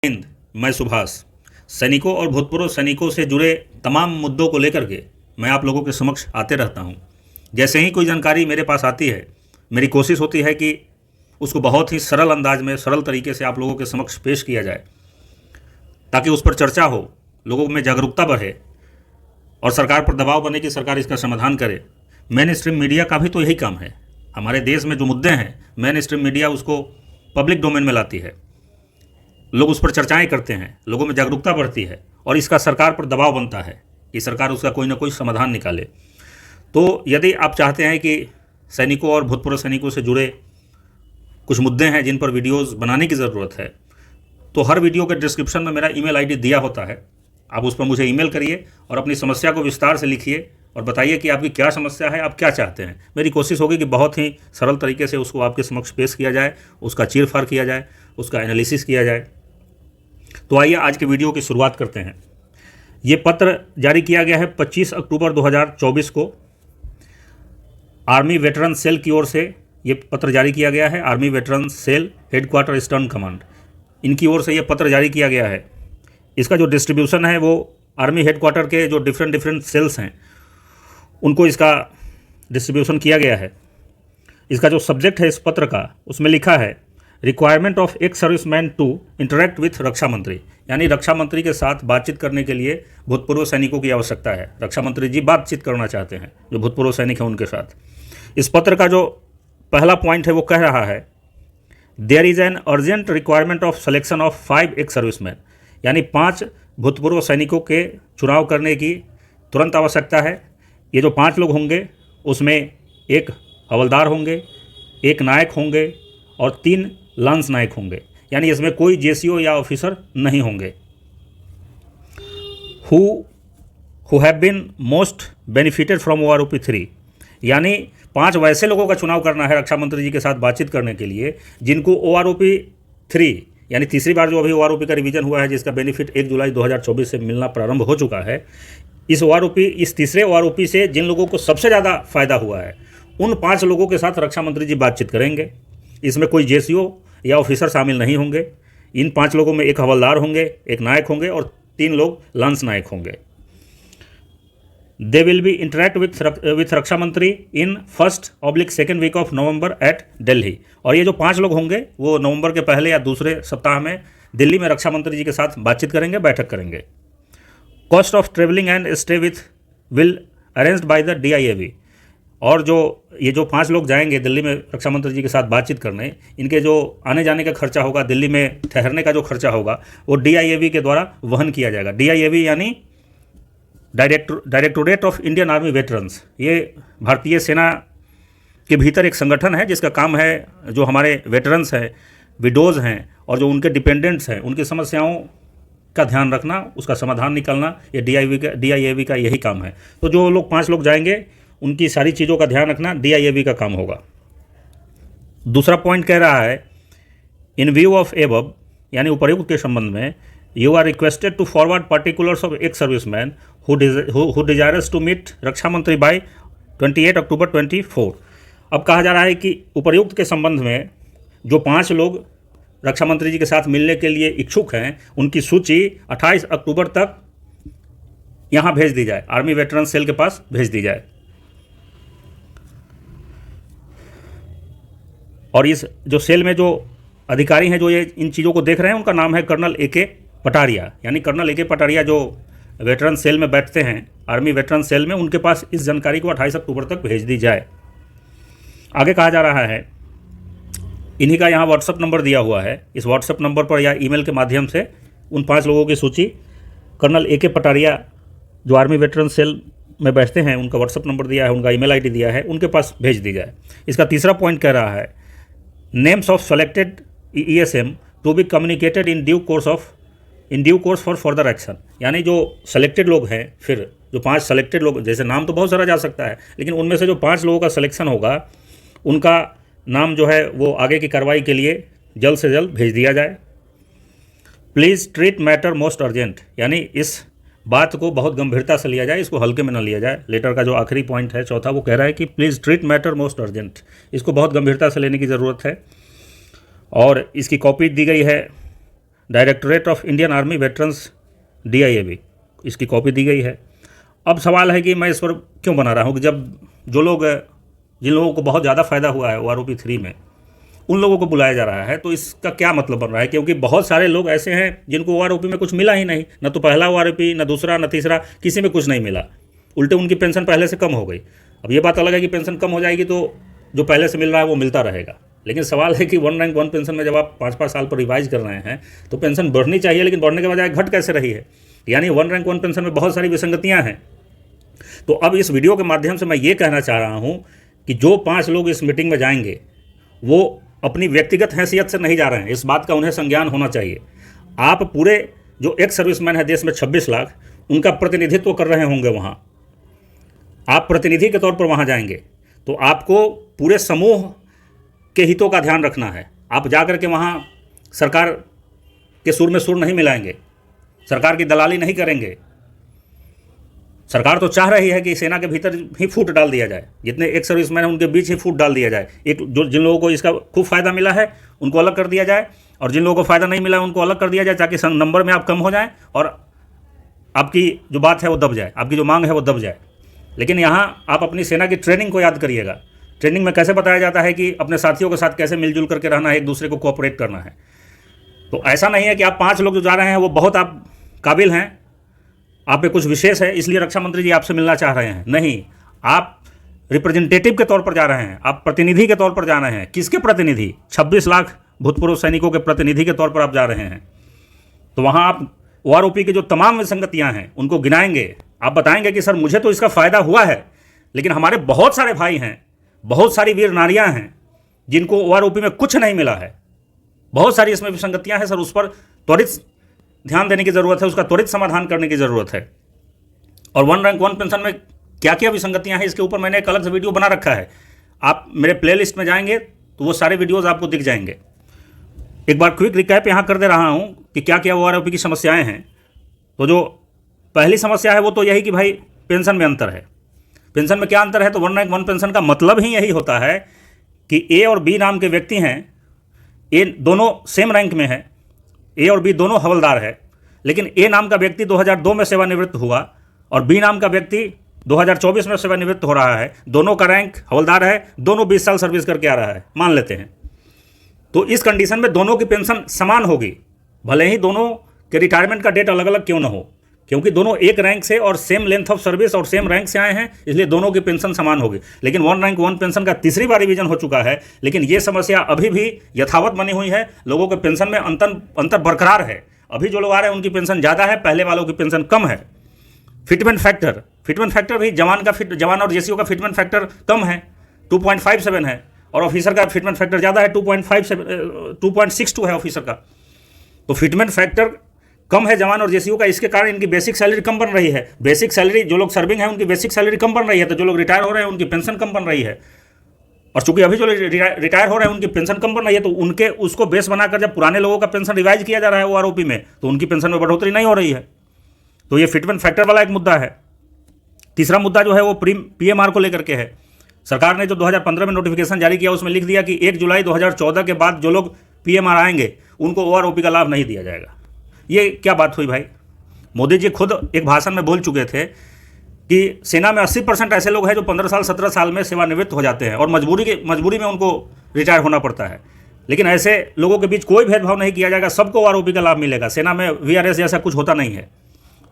हिंद। मैं सुभाष। सैनिकों और भूतपूर्व सैनिकों से जुड़े तमाम मुद्दों को लेकर के मैं आप लोगों के समक्ष आते रहता हूं। जैसे ही कोई जानकारी मेरे पास आती है, मेरी कोशिश होती है कि उसको बहुत ही सरल अंदाज में, सरल तरीके से आप लोगों के समक्ष पेश किया जाए, ताकि उस पर चर्चा हो, लोगों में जागरूकता बढ़े और सरकार पर दबाव बने कि सरकार इसका समाधान करे। मेन स्ट्रीम मीडिया का भी तो यही काम है। हमारे देश में जो मुद्दे हैं, मेन स्ट्रीम मीडिया उसको पब्लिक डोमेन में लाती है, लोग उस पर चर्चाएं करते हैं, लोगों में जागरूकता बढ़ती है और इसका सरकार पर दबाव बनता है कि सरकार उसका कोई ना कोई समाधान निकाले। तो यदि आप चाहते हैं कि सैनिकों और भूतपूर्व सैनिकों से जुड़े कुछ मुद्दे हैं जिन पर वीडियोस बनाने की ज़रूरत है, तो हर वीडियो के डिस्क्रिप्शन में मेरा ईमेल आईडी दिया होता है। आप उस पर मुझे ईमेल करिए और अपनी समस्या को विस्तार से लिखिए और बताइए कि आपकी क्या समस्या है, आप क्या चाहते हैं। मेरी कोशिश होगी कि बहुत ही सरल तरीके से उसको आपके समक्ष पेश किया जाए, उसका चीर-फाड़ किया जाए, उसका एनालिसिस किया जाए। तो आइए आज के वीडियो की शुरुआत करते हैं। ये पत्र जारी किया गया है 25 अक्टूबर 2024 को। आर्मी वेटरन सेल की ओर से ये पत्र जारी किया गया है। Army veteran cell headquarter eastern command, इनकी ओर से ये पत्र जारी किया गया है। इसका जो डिस्ट्रीब्यूशन है वो आर्मी हेडक्वार्टर के जो डिफरेंट सेल्स हैं उनको इसका डिस्ट्रीब्यूशन किया गया है। इसका जो सब्जेक्ट है इस पत्र का, उसमें लिखा है requirement of ex serviceman to interact with रक्षा मंत्री, यानी रक्षा मंत्री के साथ बातचीत करने के लिए भूतपूर्व सैनिकों की आवश्यकता है। रक्षा मंत्री जी बातचीत करना चाहते हैं जो भूतपूर्व सैनिक हैं उनके साथ। इस पत्र का जो पहला पॉइंट है वो कह रहा है there is an urgent requirement of selection of 5 ex serviceman, यानी 5 भूतपूर्व सैनिकों के चुनाव करने की तुरंत आवश्यकता है। ये जो 5 लोग होंगे उसमें एक हवलदार होंगे, एक नायक होंगे और 3 लांस नायक होंगे, यानी इसमें कोई जेसीओ या ऑफिसर नहीं होंगे। Who have been most benefited from OROP 3, यानी 5 वैसे लोगों का चुनाव करना है रक्षा मंत्री जी के साथ बातचीत करने के लिए जिनको OROP 3, यानी तीसरी बार जो अभी OROP का रिवीजन हुआ है, जिसका बेनिफिट 1 जुलाई 2024 से मिलना प्रारंभ हो चुका है। इस तीसरे OROP से जिन लोगों को सबसे ज़्यादा फ़ायदा हुआ है, उन 5 लोगों के साथ रक्षा मंत्री जी बातचीत करेंगे। इसमें कोई जेसीओ या ऑफिसर शामिल नहीं होंगे। इन 5 लोगों में एक हवलदार होंगे, एक नायक होंगे और 3 लोग लांस नायक होंगे। They will be interact with रक्षा मंत्री in 1st/2nd week of November at Delhi, और ये जो 5 लोग होंगे वो नवंबर के पहले या दूसरे सप्ताह में दिल्ली में रक्षा मंत्री जी के साथ बातचीत करेंगे, बैठक करेंगे। Cost of travelling and stay with will arranged by the DIAV, और ये जो 5 लोग जाएंगे दिल्ली में रक्षा मंत्री जी के साथ बातचीत करने, इनके जो आने जाने का खर्चा होगा, दिल्ली में ठहरने का जो खर्चा होगा, वो DIAV के द्वारा वहन किया जाएगा। DIAV यानी directorate of Indian army veterans. ये भारतीय सेना के भीतर एक संगठन है जिसका काम है जो हमारे वेटरन्स हैं, विडोज़ हैं और जो उनके डिपेंडेंट्स हैं, उनकी समस्याओं का ध्यान रखना, उसका समाधान निकालना, ये DIAV का यही काम है। तो जो लोग 5 लोग जाएंगे उनकी सारी चीज़ों का ध्यान रखना DIAV का काम होगा। दूसरा पॉइंट कह रहा है इन व्यू ऑफ एबव, यानी उपर्युक्त के संबंध में, you are requested to forward particulars of ex serviceman who desires to meet रक्षा मंत्री बाय 28 अक्टूबर 24। अब कहा जा रहा है कि उपर्युक्त के संबंध में जो 5 लोग रक्षा मंत्री जी के साथ मिलने के लिए इच्छुक हैं, उनकी सूची 28 अक्टूबर तक यहाँ भेज दी जाए, आर्मी वेटरन सेल के पास भेज दी जाए। और इस जो सेल में जो अधिकारी हैं जो ये इन चीज़ों को देख रहे हैं, उनका नाम है कर्नल AK पटारिया, यानी कर्नल AK पटारिया जो वेटरन सेल में बैठते हैं, आर्मी वेटरन सेल में, उनके पास इस जानकारी को 28 अक्टूबर तक भेज दी जाए। आगे कहा जा रहा है इन्हीं का यहाँ व्हाट्सअप नंबर दिया हुआ है। इस व्हाट्सअप नंबर पर या ईमेल के माध्यम से उन 5 लोगों की सूची कर्नल AK पटारिया जो आर्मी वेटरन सेल में बैठते हैं, उनका व्हाट्सअप नंबर दिया है, उनका ईमेल आईडी दिया है, उनके पास भेज दी जाए। इसका तीसरा पॉइंट कह रहा है names of selected ESM to be communicated in due course for further action, यानी जो सेलेक्टेड लोग हैं, फिर जो 5 सेलेक्टेड लोग, जैसे नाम तो बहुत सारा जा सकता है, लेकिन उनमें से जो 5 लोगों का सिलेक्शन होगा उनका नाम जो है वो आगे की कार्रवाई के लिए जल्द से जल्द भेज दिया जाए। Please treat matter most urgent, यानी इस बात को बहुत गंभीरता से लिया जाए, इसको हल्के में न लिया जाए। लेटर का जो आखिरी पॉइंट है, चौथा, वो कह रहा है कि please treat matter most urgent, इसको बहुत गंभीरता से लेने की ज़रूरत है। और इसकी कॉपी दी गई है directorate of Indian army veterans DIAB, इसकी कॉपी दी गई है। अब सवाल है कि मैं इस पर क्यों बना रहा हूँ कि जब जिन लोगों को बहुत ज़्यादा फ़ायदा हुआ है OROP 3 में, उन लोगों को बुलाया जा रहा है, तो इसका क्या मतलब बन रहा है? क्योंकि बहुत सारे लोग ऐसे हैं जिनको OROP में कुछ मिला ही नहीं, न तो पहला OROP, न दूसरा, न तीसरा, किसी में कुछ नहीं मिला। उल्टे उनकी पेंशन पहले से कम हो गई। अब ये बात अलग है कि पेंशन कम हो जाएगी तो जो पहले से मिल रहा है वो मिलता रहेगा, लेकिन सवाल है कि 1 रैंक 1 पेंशन में जब आप 5-5 साल पर रिवाइज कर रहे हैं तो पेंशन बढ़नी चाहिए, लेकिन बढ़ने के बजाय घट कैसे रही है? यानी 1 रैंक 1 पेंशन में बहुत सारी विसंगतियाँ हैं। तो अब इस वीडियो के माध्यम से मैं ये कहना चाह रहा हूँ कि जो 5 लोग इस मीटिंग में जाएंगे वो अपनी व्यक्तिगत हैसियत से नहीं जा रहे हैं, इस बात का उन्हें संज्ञान होना चाहिए। आप पूरे जो एक्स सर्विसमैन है देश में 26 लाख, उनका प्रतिनिधित्व कर रहे होंगे वहाँ, आप प्रतिनिधि के तौर पर वहाँ जाएंगे, तो आपको पूरे समूह के हितों का ध्यान रखना है। आप जा कर के वहाँ सरकार के सुर में सुर नहीं मिलाएंगे, सरकार की दलाली नहीं करेंगे। सरकार तो चाह रही है कि सेना के भीतर ही फूट डाल दिया जाए, जितने एक्स सर्विसमैन हैं उनके बीच ही फूट डाल दिया जाए। एक जिन लोगों को इसका खूब फ़ायदा मिला है उनको अलग कर दिया जाए, और जिन लोगों को फ़ायदा नहीं मिला उनको अलग कर दिया जाए, ताकि नंबर में आप कम हो जाएं और आपकी जो बात है वो दब जाए, आपकी जो मांग है वो दब जाए। लेकिन यहाँ आप अपनी सेना की ट्रेनिंग को याद करिएगा। ट्रेनिंग में कैसे बताया जाता है कि अपने साथियों के साथ कैसे मिलजुल करके रहना है, एक दूसरे को कोऑपरेट करना है। तो ऐसा नहीं है कि आप 5 लोग जो जा रहे हैं वो बहुत आप काबिल हैं, आप पे कुछ विशेष है इसलिए रक्षा मंत्री जी आपसे मिलना चाह रहे हैं। नहीं, आप रिप्रेजेंटेटिव के तौर पर जा रहे हैं, आप प्रतिनिधि के तौर पर जा रहे हैं। किसके प्रतिनिधि? 26 लाख भूतपूर्व सैनिकों के प्रतिनिधि के तौर पर आप जा रहे हैं। तो वहाँ आप OROP की जो तमाम विसंगतियाँ हैं उनको गिनाएंगे, आप बताएंगे कि सर मुझे तो इसका फ़ायदा हुआ है, लेकिन हमारे बहुत सारे भाई हैं, बहुत सारी वीर नारियाँ हैं जिनको OROP में कुछ नहीं मिला है, बहुत सारी इसमें विसंगतियाँ हैं सर, उस पर त्वरित ध्यान देने की ज़रूरत है, उसका त्वरित समाधान करने की ज़रूरत है। और 1 रैंक 1 पेंशन में क्या क्या विसंगतियाँ हैं इसके ऊपर मैंने एक अलग से वीडियो बना रखा है। आप मेरे प्लेलिस्ट में जाएंगे तो वो सारे वीडियोज़ आपको दिख जाएंगे। एक बार क्विक रिकैप यहाँ कर दे रहा हूँ कि क्या क्या OROP की समस्याएँ हैं। तो जो पहली समस्या है वो तो यही कि भाई पेंशन में अंतर है। पेंशन में क्या अंतर है? तो 1 रैंक 1 पेंशन का मतलब ही यही होता है कि A और B नाम के व्यक्ति हैं, A दोनों सेम रैंक में है, A और B दोनों हवलदार है, लेकिन A नाम का व्यक्ति 2002 में सेवानिवृत्त हुआ और B नाम का व्यक्ति 2024 में सेवानिवृत्त हो रहा है। दोनों का रैंक हवलदार है, दोनों 20 साल सर्विस करके आ रहा है, मान लेते हैं। तो इस कंडीशन में दोनों की पेंशन समान होगी, भले ही दोनों के रिटायरमेंट का डेट अलग अलग क्यों ना हो, क्योंकि दोनों एक रैंक से और सेम लेंथ ऑफ सर्विस और सेम रैंक से आए हैं, इसलिए दोनों की पेंशन समान होगी। लेकिन 1 रैंक 1 पेंशन का तीसरी बार रिवीजन हो चुका है, लेकिन ये समस्या अभी भी यथावत बनी हुई है। लोगों के पेंशन में अंतर बरकरार है। अभी जो लोग आ रहे हैं उनकी पेंशन ज़्यादा है, पहले वालों की पेंशन कम है। फिटमेंट फैक्टर भी जवान और जेसीओ का फिटमेंट फैक्टर कम है, 2.57 है, और ऑफिसर का फिटमेंट फैक्टर ज़्यादा है, 2.62 है ऑफिसर का। तो फिटमेंट फैक्टर कम है जवान और जेसीओ का, इसके कारण इनकी बेसिक सैलरी कम बन रही है। बेसिक सैलरी जो लोग सर्विंग है उनकी बेसिक सैलरी कम बन रही है, तो जो लोग रिटायर हो रहे हैं उनकी पेंशन कम बन रही है। और चूंकि अभी जो रिटायर हो रहे हैं उनकी पेंशन कम बन रही है, तो उनके उसको बेस बनाकर जब पुराने लोगों का पेंशन रिवाइज किया जा रहा है OROP में, तो उनकी पेंशन में बढ़ोतरी नहीं हो रही है। तो ये फिटमेंट फैक्टर वाला एक मुद्दा है। तीसरा मुद्दा जो है वो PMR को लेकर के है। सरकार ने जो 2015 में नोटिफिकेशन जारी किया उसमें लिख दिया कि 1 जुलाई 2014 के बाद जो लोग PMR आएंगे उनको OROP का लाभ नहीं दिया जाएगा। ये क्या बात हुई भाई? मोदी जी खुद एक भाषण में बोल चुके थे कि सेना में 80% ऐसे लोग हैं जो 15 साल 17 साल में सेवानिवृत्त हो जाते हैं और मजबूरी में उनको रिटायर होना पड़ता है। लेकिन ऐसे लोगों के बीच कोई भेदभाव नहीं किया जाएगा, सबको OROP का लाभ मिलेगा। सेना में VRS जैसा कुछ होता नहीं है।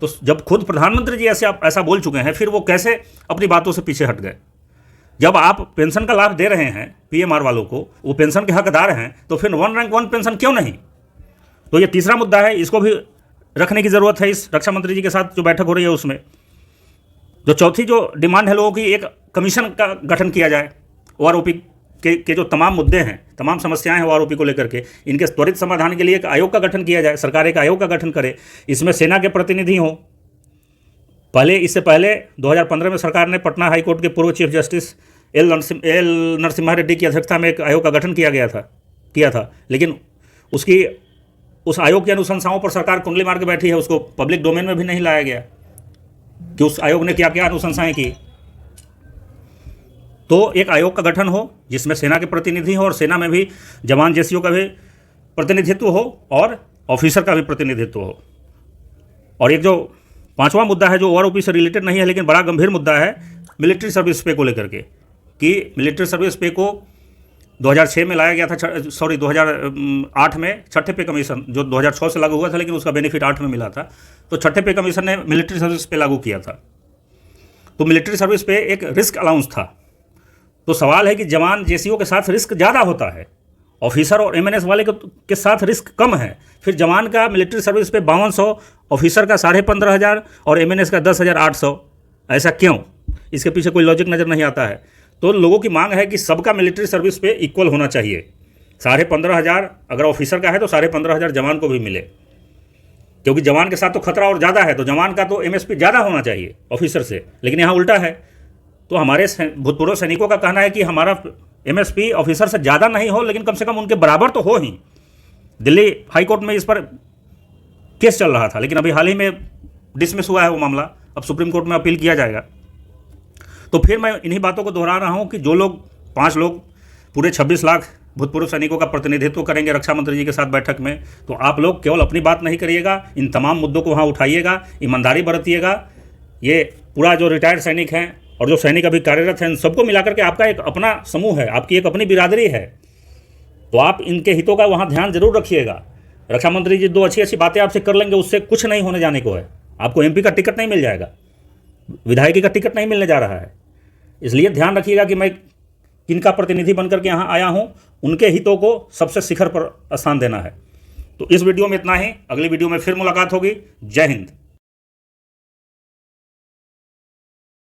तो जब खुद प्रधानमंत्री जी ऐसा बोल चुके हैं, फिर वो कैसे अपनी बातों से पीछे हट गए? जब आप पेंशन का लाभ दे रहे हैं PMR वालों को, वो पेंशन के हकदार हैं, तो फिर 1 रैंक 1 पेंशन क्यों नहीं? तो ये तीसरा मुद्दा है, इसको भी रखने की ज़रूरत है इस रक्षा मंत्री जी के साथ जो बैठक हो रही है उसमें। जो चौथी जो डिमांड है लोगों की, एक कमीशन का गठन किया जाए OROP के जो तमाम मुद्दे हैं, तमाम समस्याएं हैं OROP को लेकर के, इनके त्वरित समाधान के लिए एक आयोग का गठन किया जाए। सरकार एक आयोग का गठन करे, इसमें सेना के प्रतिनिधि हों। इससे पहले 2015 में सरकार ने पटना हाई कोर्ट के पूर्व chief justice L Narasimha Reddy की अध्यक्षता में एक आयोग का गठन किया था, लेकिन उस आयोग की अनुशंसाओं पर सरकार कुंडली मार के बैठी है। उसको पब्लिक डोमेन में भी नहीं लाया गया कि उस आयोग ने क्या क्या अनुशंसाएं की। तो एक आयोग का गठन हो जिसमें सेना के प्रतिनिधि हो और सेना में भी जवान जेसीओ का भी प्रतिनिधित्व हो, और ऑफिसर का भी प्रतिनिधित्व हो। और एक जो पांचवा मुद्दा है जो ओआरओपी से रिलेटेड नहीं है लेकिन बड़ा गंभीर मुद्दा है, मिलिट्री सर्विस पे को लेकर के, कि मिलिट्री सर्विस पे को 2006 में लाया गया था, 2008 में छठे पे कमीशन जो 2006 से लागू हुआ था लेकिन उसका बेनिफिट 8 में मिला था, तो छठे पे कमीशन ने मिलिट्री सर्विस पे लागू किया था। तो मिलिट्री सर्विस पे एक रिस्क अलाउंस था। तो सवाल है कि जवान जेसीओ के साथ रिस्क ज़्यादा होता है, ऑफिसर और एमएनएस वाले के साथ रिस्क कम है, फिर जवान का मिलिट्री सर्विस पे 5200, ऑफिसर का 15,500 और एमएनएस का 10,800, ऐसा क्यों? इसके पीछे कोई लॉजिक नज़र नहीं आता है। तो लोगों की मांग है कि सबका मिलिट्री सर्विस पे इक्वल होना चाहिए। 15,500 अगर ऑफिसर का है तो 15,500 जवान को भी मिले, क्योंकि जवान के साथ तो खतरा और ज़्यादा है, तो जवान का तो एमएसपी ज़्यादा होना चाहिए ऑफिसर से, लेकिन यहाँ उल्टा है। तो हमारे भूतपूर्व सैनिकों का कहना है कि हमारा एमएसपी ऑफिसर से ज़्यादा नहीं हो लेकिन कम से कम उनके बराबर तो हो ही। दिल्ली हाई कोर्ट में इस पर केस चल रहा था लेकिन अभी हाल ही में डिसमिस हुआ है वो मामला, अब सुप्रीम कोर्ट में अपील किया जाएगा। तो फिर मैं इन्हीं बातों को दोहरा रहा हूँ कि जो लोग 5 लोग पूरे 26 लाख भूतपूर्व सैनिकों का प्रतिनिधित्व करेंगे रक्षा मंत्री जी के साथ बैठक में, तो आप लोग केवल अपनी बात नहीं करिएगा, इन तमाम मुद्दों को वहाँ उठाइएगा, ईमानदारी बरतिएगा। ये पूरा जो रिटायर्ड सैनिक हैं और जो सैनिक अभी कार्यरत हैं, इन सबको मिलाकर के आपका एक अपना समूह है, आपकी एक अपनी बिरादरी है, तो आप इनके हितों का वहाँ ध्यान जरूर रखिएगा। रक्षा मंत्री जी 2 अच्छी बातें आपसे कर लेंगे, उससे कुछ नहीं होने जाने को है। आपको एमपी का टिकट नहीं मिल जाएगा, विधायकी का टिकट नहीं मिलने जा रहा है। इसलिए ध्यान रखिएगा कि मैं किनका प्रतिनिधि बनकर के यहाँ आया हूँ, उनके हितों को सबसे शिखर पर स्थान देना है। तो इस वीडियो में इतना ही, अगली वीडियो में फिर मुलाकात होगी। जय हिंद।